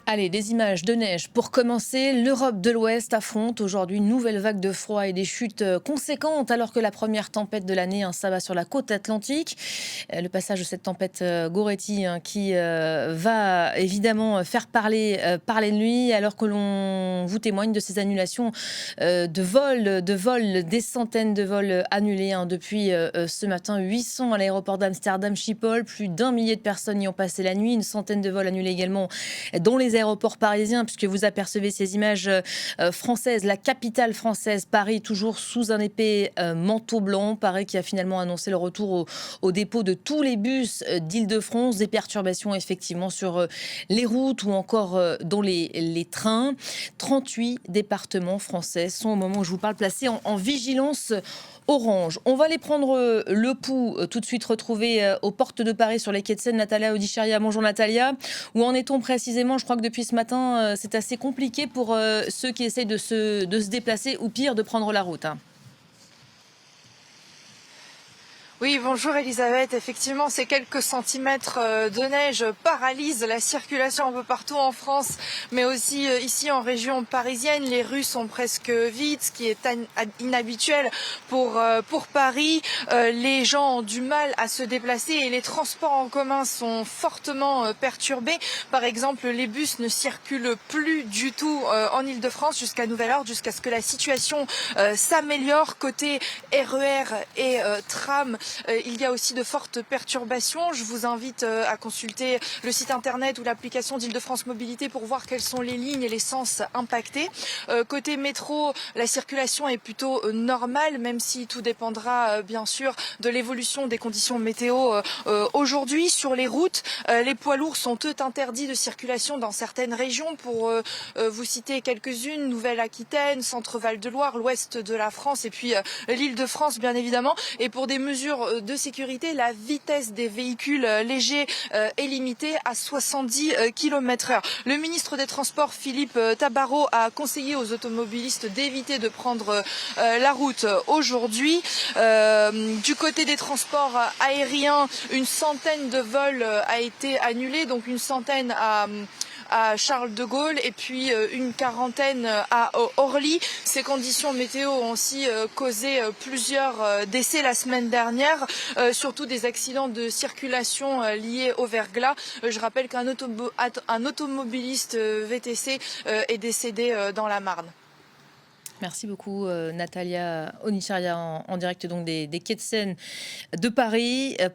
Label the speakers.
Speaker 1: Allez, des images de neige pour commencer. L'Europe de l'Ouest affronte aujourd'hui une nouvelle vague de froid et des chutes conséquentes alors que la première tempête de l'année s'abat sur la côte atlantique. Le passage de cette tempête Goretti qui va évidemment faire parler de lui alors que l'on vous témoigne de ces annulations de vols, des centaines de vols annulés depuis ce matin. 800 à l'aéroport d'Amsterdam Schiphol, plus d'un millier de personnes y ont passé la nuit, une centaine de vols annulés également dans les aéroports parisiens, puisque vous apercevez ces images françaises, la capitale française, Paris, toujours sous un épais manteau blanc. Paris qui a finalement annoncé le retour au dépôt de tous les bus d'Île-de-France. Des perturbations effectivement sur les routes ou encore dans les trains. 38 départements français sont au moment où je vous parle placés en vigilance orange. On va aller prendre le pouls tout de suite retrouver aux portes de Paris sur les quais de Seine. Natalia Odicharia. Bonjour Natalia. Où en est-on précisément? Je crois que depuis ce matin, c'est assez compliqué pour ceux qui essayent de se déplacer ou pire, de prendre la route.
Speaker 2: Oui, bonjour Elisabeth. Effectivement, ces quelques centimètres de neige paralysent la circulation un peu partout en France, mais aussi ici en région parisienne. Les rues sont presque vides, ce qui est inhabituel pour Paris. Les gens ont du mal à se déplacer et les transports en commun sont fortement perturbés. Par exemple, les bus ne circulent plus du tout en Île-de-France jusqu'à nouvel ordre, jusqu'à ce que la situation s'améliore. Côté RER et tram, il y a aussi de fortes perturbations. Je vous invite à consulter le site internet ou l'application d'Île-de-France Mobilité pour voir quelles sont les lignes et les sens impactés. Côté métro, la circulation est plutôt normale, même si tout dépendra bien sûr de l'évolution des conditions météo aujourd'hui. Sur les routes, les poids lourds sont eux interdits de circulation dans certaines régions. Pour vous citer quelques-unes, Nouvelle-Aquitaine, Centre-Val de Loire, l'ouest de la France et puis l'Île-de-France bien évidemment. Et pour des mesures de sécurité, la vitesse des véhicules légers est limitée à 70 km/h. Le ministre des Transports, Philippe Tabarot, a conseillé aux automobilistes d'éviter de prendre la route aujourd'hui. Du côté des transports aériens, une centaine de vols a été annulée, donc une centaine à Charles de Gaulle et puis une quarantaine à Orly. Ces conditions météo ont aussi causé plusieurs décès la semaine dernière, surtout des accidents de circulation liés au verglas. Je rappelle qu'un automobiliste VTC est décédé dans la Marne.
Speaker 1: Merci beaucoup Natalia Onicharia en direct donc des quais de Seine de Paris.